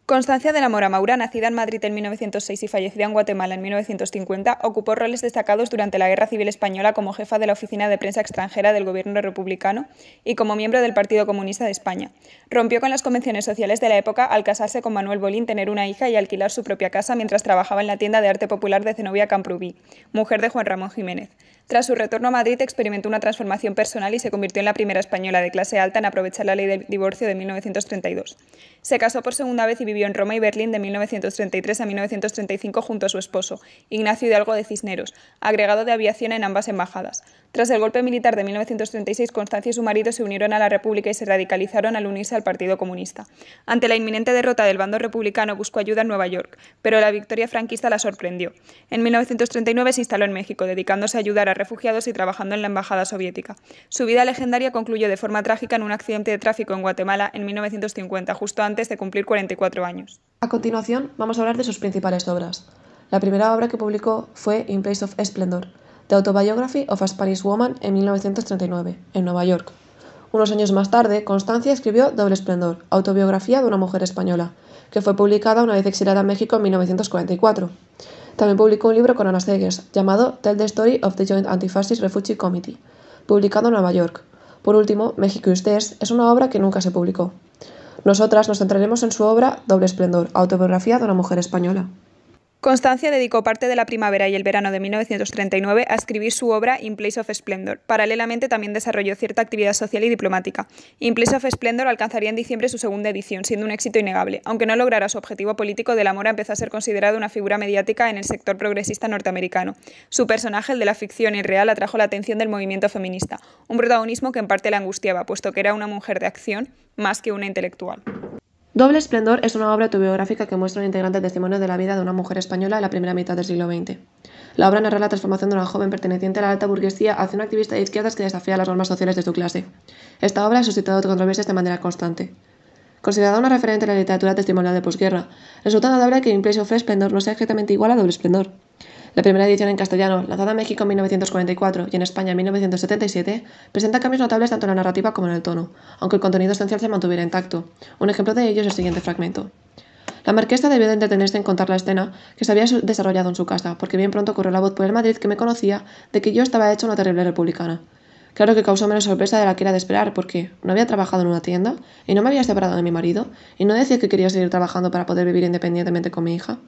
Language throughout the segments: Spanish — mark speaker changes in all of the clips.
Speaker 1: Constancia de la Mora Maura, nacida en Madrid en 1906 y fallecida en Guatemala en 1950, ocupó roles destacados durante la Guerra Civil Española como jefa de la Oficina de Prensa Extranjera del Gobierno republicano y como miembro del Partido Comunista de España. Rompió con las convenciones sociales de la época al casarse con Manuel Bolín, tener una hija y alquilar su propia casa mientras trabajaba en la tienda de arte popular de Zenobia Camprubí, mujer de Juan Ramón Jiménez. Tras su retorno a Madrid, experimentó una transformación personal y se convirtió en la primera española de clase alta en aprovechar la ley del divorcio de 1932. Se casó por segunda vez y vivió en Roma y Berlín de 1933 a 1935 junto a su esposo, Ignacio Hidalgo de Cisneros, agregado de aviación en ambas embajadas. Tras el golpe militar de 1936, Constancia y su marido se unieron a la República y se radicalizaron al unirse al Partido Comunista. Ante la inminente derrota del bando republicano, buscó ayuda en Nueva York, pero la victoria franquista la sorprendió. En 1939 se instaló en México, dedicándose a ayudar a refugiados y trabajando en la embajada soviética. Su vida legendaria concluyó de forma trágica en un accidente de tráfico en Guatemala en 1950, justo antes de cumplir 44 años.
Speaker 2: A continuación, vamos a hablar de sus principales obras. La primera obra que publicó fue In Place of Splendor, The Autobiography of a Spanish Woman, en 1939, en Nueva York. Unos años más tarde, Constancia escribió Doble Esplendor, autobiografía de una mujer española, que fue publicada una vez exiliada en México en 1944. También publicó un libro con Ana Seghers, llamado Tell the Story of the Joint Anti-Fascist Refugee Committee, publicado en Nueva York. Por último, México y ustedes es una obra que nunca se publicó. Nosotras nos centraremos en su obra Doble Esplendor, autobiografía de una mujer española.
Speaker 1: Constancia dedicó parte de la primavera y el verano de 1939 a escribir su obra In Place of Splendor. Paralelamente también desarrolló cierta actividad social y diplomática. In Place of Splendor alcanzaría en diciembre su segunda edición, siendo un éxito innegable. Aunque no lograra su objetivo político, de la Mora empezó a ser considerado una figura mediática en el sector progresista norteamericano. Su personaje, el de la ficción irreal, atrajo la atención del movimiento feminista, un protagonismo que en parte la angustiaba, puesto que era una mujer de acción más que una intelectual.
Speaker 2: Doble Esplendor es una obra autobiográfica que muestra un integrante testimonio de la vida de una mujer española en la primera mitad del siglo XX. La obra narra la transformación de una joven perteneciente a la alta burguesía hacia una activista de izquierdas que desafía las normas sociales de su clase. Esta obra ha suscitado controversias de manera constante. Considerada una referente en la literatura testimonial de posguerra, resulta notable que In Place of Splendor no sea exactamente igual a Doble Esplendor. La primera edición en castellano, lanzada en México en 1944 y en España en 1977, presenta cambios notables tanto en la narrativa como en el tono, aunque el contenido esencial se mantuviera intacto. Un ejemplo de ello es el siguiente fragmento. La marquesa debió de entretenerse en contar la escena que se había desarrollado en su casa, porque bien pronto corrió la voz por el Madrid que me conocía de que yo estaba hecha una terrible republicana. Claro que causó menos sorpresa de la que era de esperar, porque no había trabajado en una tienda, y no me había separado de mi marido, y no decía que quería seguir trabajando para poder vivir independientemente con mi hija.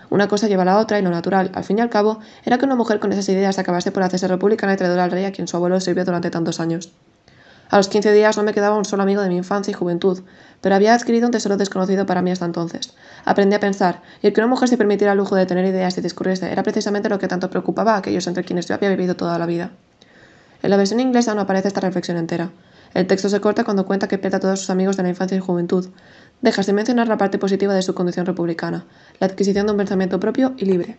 Speaker 2: Una cosa lleva a la otra y lo natural, al fin y al cabo, era que una mujer con esas ideas acabase por hacerse republicana y traidora al rey a quien su abuelo sirvió durante tantos años. A los 15 días no me quedaba un solo amigo de mi infancia y juventud, pero había adquirido un tesoro desconocido para mí hasta entonces. Aprendí a pensar, y el que una mujer se permitiera el lujo de tener ideas y discurrirse era precisamente lo que tanto preocupaba a aquellos entre quienes yo había vivido toda la vida. En la versión inglesa no aparece esta reflexión entera. El texto se corta cuando cuenta que pierde a todos sus amigos de la infancia y juventud. Deja sin mencionar la parte positiva de su condición republicana, la adquisición de un pensamiento propio y libre.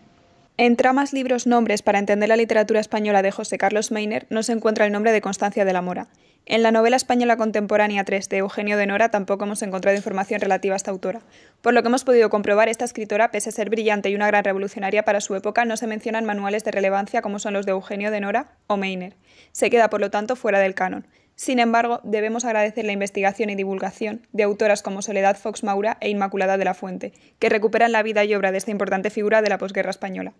Speaker 1: En Tramas, libros, nombres para entender la literatura española de José Carlos Meiner no se encuentra el nombre de Constancia de la Mora. En la novela española contemporánea 3 de Eugenio de Nora tampoco hemos encontrado información relativa a esta autora. Por lo que hemos podido comprobar, esta escritora, pese a ser brillante y una gran revolucionaria para su época, no se mencionan manuales de relevancia como son los de Eugenio de Nora o Meiner. Se queda, por lo tanto, fuera del canon. Sin embargo, debemos agradecer la investigación y divulgación de autoras como Soledad Fox Maura e Inmaculada de la Fuente, que recuperan la vida y obra de esta importante figura de la posguerra española.